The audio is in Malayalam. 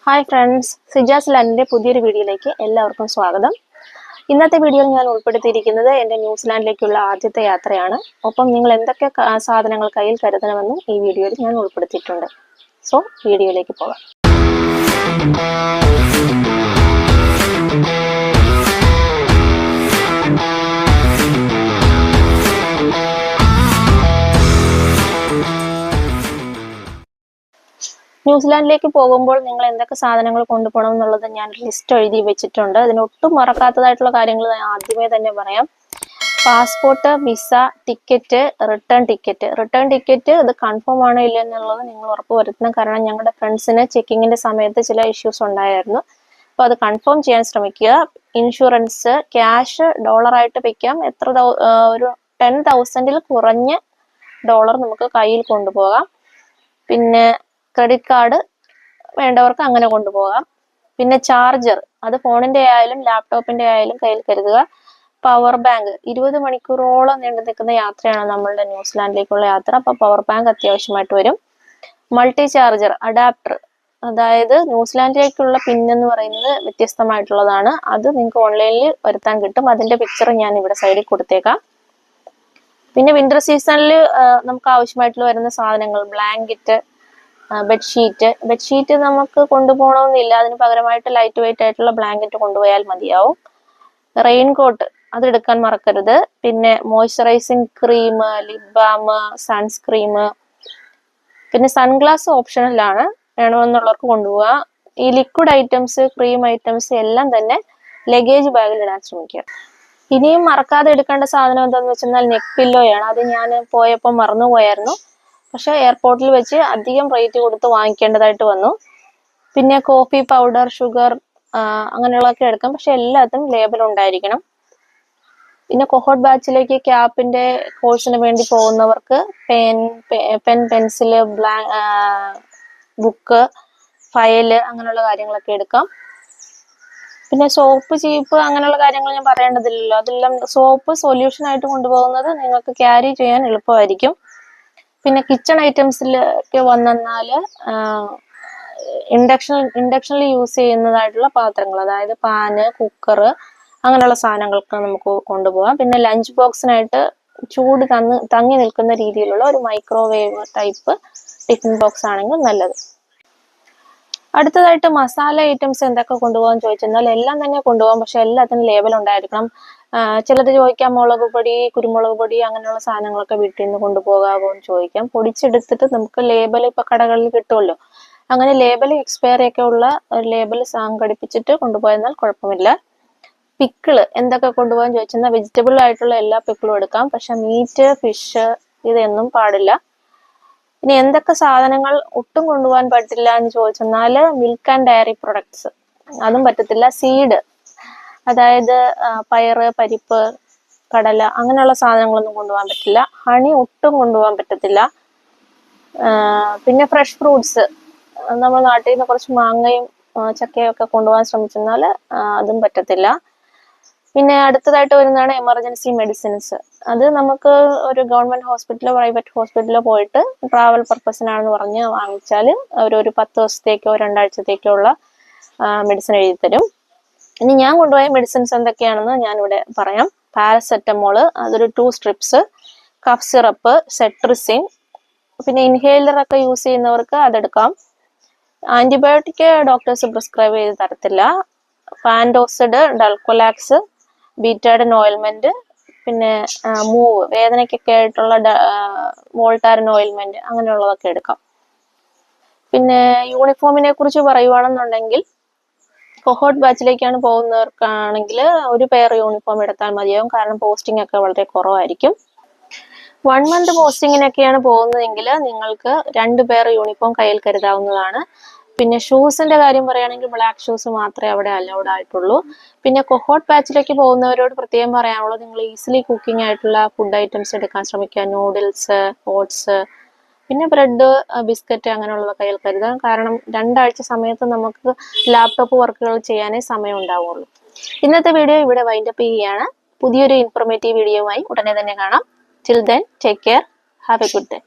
ഹായ് ഫ്രണ്ട്സ്, സിജാസ് ലാൻഡിൻ്റെ പുതിയൊരു വീഡിയോയിലേക്ക് എല്ലാവർക്കും സ്വാഗതം. ഇന്നത്തെ വീഡിയോയിൽ ഞാൻ ഉൾപ്പെടുത്തിയിരിക്കുന്നത് എൻ്റെ ന്യൂസിലാൻഡിലേക്കുള്ള ആദ്യത്തെ യാത്രയാണ്. ഒപ്പം നിങ്ങൾ എന്തൊക്കെ സാധനങ്ങൾ കയ്യിൽ കരുതണമെന്നും ഈ വീഡിയോയിൽ ഞാൻ ഉൾപ്പെടുത്തിയിട്ടുണ്ട്. സോ വീഡിയോയിലേക്ക് പോകാം. ന്യൂസിലാൻഡിലേക്ക് പോകുമ്പോൾ നിങ്ങൾ എന്തൊക്കെ സാധനങ്ങൾ കൊണ്ടുപോകണം എന്നുള്ളത് ഞാൻ ലിസ്റ്റ് എഴുതി വെച്ചിട്ടുണ്ട്. അതിനൊട്ടും മറക്കാത്തതായിട്ടുള്ള കാര്യങ്ങൾ ആദ്യമേ തന്നെ പറയാം. Passport, visa, ticket, return ticket ഇത് കൺഫേം ആണോ ഇല്ല എന്നുള്ളത് നിങ്ങൾ ഉറപ്പ് വരുത്തണം. കാരണം ഞങ്ങളുടെ ഫ്രണ്ട്സിന് ചെക്കിങ്ങിന്റെ സമയത്ത് ചില ഇഷ്യൂസ് ഉണ്ടായിരുന്നു. അപ്പോൾ അത് കൺഫേം ചെയ്യാൻ ശ്രമിക്കുക. ഇൻഷുറൻസ്, ക്യാഷ് ഡോളറായിട്ട് വെക്കാം. ഒരു 10,000 കുറഞ്ഞ ഡോളർ നമുക്ക് കയ്യിൽ കൊണ്ടുപോകാം. പിന്നെ ക്രെഡിറ്റ് കാർഡ് വേണ്ടവർക്ക് അങ്ങനെ കൊണ്ടുപോകാം. പിന്നെ ചാർജർ, അത് ഫോണിന്റെ ആയാലും ലാപ്ടോപ്പിന്റെ ആയാലും കയ്യിൽ കരുതുക. പവർ ബാങ്ക്, 20 മണിക്കൂറോളം നീണ്ടു നിൽക്കുന്ന യാത്രയാണ് നമ്മളുടെ ന്യൂസിലാൻഡിലേക്കുള്ള യാത്ര. അപ്പോൾ പവർ ബാങ്ക് അത്യാവശ്യമായിട്ട് വരും. മൾട്ടി ചാർജർ അഡാപ്റ്റർ, അതായത് ന്യൂസിലാൻഡിലേക്കുള്ള പിൻ എന്ന് പറയുന്നത് വ്യത്യസ്തമായിട്ടുള്ളതാണ്. അത് നിങ്ങൾക്ക് ഓൺലൈനിൽ വരുത്താൻ കിട്ടും. അതിന്റെ പിക്ചർ ഞാൻ ഇവിടെ സൈഡിൽ കൊടുത്തേക്കാം. പിന്നെ വിന്റർ സീസണിൽ നമുക്ക് ആവശ്യമായിട്ടുള്ള വരുന്ന സാധനങ്ങൾ ബ്ലാങ്കറ്റ്, ബെഡ്ഷീറ്റ് നമുക്ക് കൊണ്ടുപോകണമെന്നില്ല. അതിന് പകരമായിട്ട് ലൈറ്റ് വെയിറ്റ് ആയിട്ടുള്ള ബ്ലാങ്കറ്റ് കൊണ്ടുപോയാൽ മതിയാവും. റെയിൻകോട്ട് അത് എടുക്കാൻ മറക്കരുത്. പിന്നെ moisturising cream, lip balm, sunscreen, പിന്നെ സൺഗ്ലാസ് ഓപ്ഷണലാണ്, വേണമെന്നുള്ളവർക്ക് കൊണ്ടുപോകാം. ഈ ലിക്വിഡ് ഐറ്റംസ്, ക്രീം ഐറ്റംസ് എല്ലാം തന്നെ ലഗേജ് ബാഗിൽ ഇടാൻ ശ്രമിക്കുക. ഇനിയും മറക്കാതെ എടുക്കേണ്ട സാധനം എന്താണെന്ന് വെച്ചാൽ നെക്ക് പില്ലോയാണ്. അത് ഞാൻ പോയപ്പോൾ മറന്നുപോയായിരുന്നു. പക്ഷെ എയർപോർട്ടിൽ വെച്ച് അധികം റേറ്റ് കൊടുത്ത് വാങ്ങിക്കേണ്ടതായിട്ട് വന്നു. പിന്നെ കോഫി പൗഡർ, ഷുഗർ അങ്ങനെയുള്ളതൊക്കെ എടുക്കാം. പക്ഷെ എല്ലാത്തിനും ലേബൽ ഉണ്ടായിരിക്കണം. പിന്നെ കൊഹോട്ട് ബാച്ചിലേക്ക് ക്യാപ്പിന്റെ കോഴ്സിന് വേണ്ടി പോകുന്നവർക്ക് പെൻസില്, ബുക്ക്, ഫയല് അങ്ങനെയുള്ള കാര്യങ്ങളൊക്കെ എടുക്കാം. പിന്നെ സോപ്പ്, ചീപ്പ് അങ്ങനെയുള്ള കാര്യങ്ങൾ ഞാൻ പറയേണ്ടതില്ലല്ലോ. അതെല്ലാം സോപ്പ് സൊല്യൂഷൻ ആയിട്ട് കൊണ്ടുപോകുന്നത് നിങ്ങൾക്ക് ക്യാരി ചെയ്യാൻ എളുപ്പമായിരിക്കും. പിന്നെ കിച്ചൺ ഐറ്റംസിലൊക്കെ വന്നാൽ ഇൻഡക്ഷനിൽ യൂസ് ചെയ്യുന്നതായിട്ടുള്ള പാത്രങ്ങൾ, അതായത് പാന്, കുക്കർ അങ്ങനെയുള്ള സാധനങ്ങൾക്ക് നമുക്ക് കൊണ്ടുപോകാം. പിന്നെ ലഞ്ച് ബോക്സിനായിട്ട് ചൂട് തങ്ങി നിൽക്കുന്ന രീതിയിലുള്ള ഒരു മൈക്രോവേവ് ടൈപ്പ് ടിഫിൻ ബോക്സ് ആണെങ്കിൽ നല്ലത്. അടുത്തതായിട്ട് മസാല ഐറ്റംസ് എന്തൊക്കെ കൊണ്ടുപോകാൻ ചോദിച്ചെന്നാൽ എല്ലാം തന്നെ കൊണ്ടുപോകാം. പക്ഷെ എല്ലാത്തിനും ലേബൽ ഉണ്ടായിരിക്കണം. ചിലത് ചോദിക്കാം മുളക് പൊടി, കുരുമുളക് പൊടി അങ്ങനെയുള്ള സാധനങ്ങളൊക്കെ വീട്ടിൽ നിന്ന് കൊണ്ടുപോകാമോ എന്ന് ചോദിക്കാം. പൊടിച്ചെടുത്തിട്ട് നമുക്ക് ലേബൽ ഇപ്പൊ കടകളിൽ കിട്ടുമല്ലോ, അങ്ങനെ ലേബൽ എക്സ്പയറി ഒക്കെ ഉള്ള ഒരു ലേബൽ സംഘടിപ്പിച്ചിട്ട് കൊണ്ടുപോയെന്നാൽ കുഴപ്പമില്ല. പിക്കിള് എന്തൊക്കെ കൊണ്ടുപോകാൻ ചോദിച്ചെന്നാൽ വെജിറ്റബിൾ ആയിട്ടുള്ള എല്ലാ പിക്കിളും എടുക്കാം. പക്ഷെ മീറ്റ്, ഫിഷ് ഇതൊന്നും പാടില്ല. ഇനി എന്തൊക്കെ സാധനങ്ങൾ ഒട്ടും കൊണ്ടുപോകാൻ പറ്റില്ല എന്ന് ചോദിച്ചെന്നാൽ മിൽക്ക് ആൻഡ് ഡയറി പ്രൊഡക്ട്സ് അതും പറ്റത്തില്ല. സീഡ്, അതായത് പയറ്, പരിപ്പ്, കടല അങ്ങനെയുള്ള സാധനങ്ങളൊന്നും കൊണ്ടുപോകാൻ പറ്റില്ല. ഹണി ഒട്ടും കൊണ്ടുപോകാൻ പറ്റത്തില്ല. പിന്നെ ഫ്രഷ് ഫ്രൂട്ട്സ്, നമ്മൾ നാട്ടിൽ നിന്ന് കുറച്ച് മാങ്ങയും ചക്കയും ഒക്കെ കൊണ്ടുപോകാൻ ശ്രമിച്ചെന്നാൽ അതും പറ്റത്തില്ല. പിന്നെ അടുത്തതായിട്ട് വരുന്നതാണ് എമർജൻസി മെഡിസിൻസ്. അത് നമുക്ക് ഒരു ഗവൺമെന്റ് ഹോസ്പിറ്റലോ പ്രൈവറ്റ് ഹോസ്പിറ്റലോ പോയിട്ട് ട്രാവൽ പർപ്പസിനാണെന്ന് പറഞ്ഞ് വാങ്ങിച്ചാൽ ഒരു 10 ദിവസത്തേക്കോ 2 ആഴ്ചത്തേക്കോ ഉള്ള മെഡിസിൻ എഴുതി തരും. ഇനി ഞാൻ കൊണ്ടുപോയ മെഡിസിൻസ് എന്തൊക്കെയാണെന്ന് ഞാനിവിടെ പറയാം. പാരസെറ്റമോള്, അതൊരു 2 സ്ട്രിപ്സ്, കഫ് സിറപ്പ്, സെട്രിസിൻ, പിന്നെ ഇൻഹേലർ ഒക്കെ യൂസ് ചെയ്യുന്നവർക്ക് അതെടുക്കാം. ആന്റിബയോട്ടിക് ഡോക്ടേഴ്സ് പ്രിസ്ക്രൈബ് ചെയ്ത് തരത്തില്ല. പാൻഡോസിഡ്, ഡൾക്കൊലാക്സ്, ബീറ്റാഡിൻ ഓയിൽമെന്റ്, പിന്നെ മൂവ് വേദനയ്ക്കൊക്കെ ആയിട്ടുള്ള വോൾട്ടാരിൻ ഓയിൽമെന്റ് അങ്ങനെയുള്ളതൊക്കെ എടുക്കാം. പിന്നെ യൂണിഫോമിനെ കുറിച്ച് പറയുവാണെന്നുണ്ടെങ്കിൽ കൊഹോട്ട് ബാച്ചിലേക്കാണ് പോകുന്നവർക്കാണെങ്കിൽ ഒരു പെയർ യൂണിഫോം എടുത്താൽ മതിയാവും. കാരണം പോസ്റ്റിംഗ് ഒക്കെ വളരെ കുറവായിരിക്കും. 1 മന്ത് പോസ്റ്റിങ്ങിനൊക്കെയാണ് പോകുന്നതെങ്കിൽ നിങ്ങൾക്ക് 2 പെയർ യൂണിഫോം കയ്യിൽ കരുതാവുന്നതാണ്. പിന്നെ ഷൂസിന്റെ കാര്യം പറയുകയാണെങ്കിൽ ബ്ലാക്ക് ഷൂസ് മാത്രമേ അവിടെ അലൗഡ് ആയിട്ടുള്ളൂ. പിന്നെ കൊഹോട്ട് ബാച്ചിലേക്ക് പോകുന്നവരോട് പ്രത്യേകം പറയാനുള്ളത്, നിങ്ങൾ ഈസിലി കുക്കിംഗ് ആയിട്ടുള്ള ഫുഡ് ഐറ്റംസ് എടുക്കാൻ ശ്രമിക്കുക. നൂഡിൽസ്, ഓട്സ്, പിന്നെ ബ്രെഡ്, ബിസ്ക്കറ്റ് അങ്ങനെയുള്ളത് കയ്യിൽ കരുതാം. കാരണം 2 ആഴ്ച സമയത്ത് നമുക്ക് ലാപ്ടോപ്പ് വർക്കുകൾ ചെയ്യാനേ സമയം ഉണ്ടാവുള്ളൂ. ഇന്നത്തെ വീഡിയോ ഇവിടെ വൈൻഡപ്പ് ചെയ്യുകയാണ്. പുതിയൊരു ഇൻഫോർമേറ്റീവ് വീഡിയോയുമായി ഉടനെ തന്നെ കാണാം. Till then, take care. Have a good day.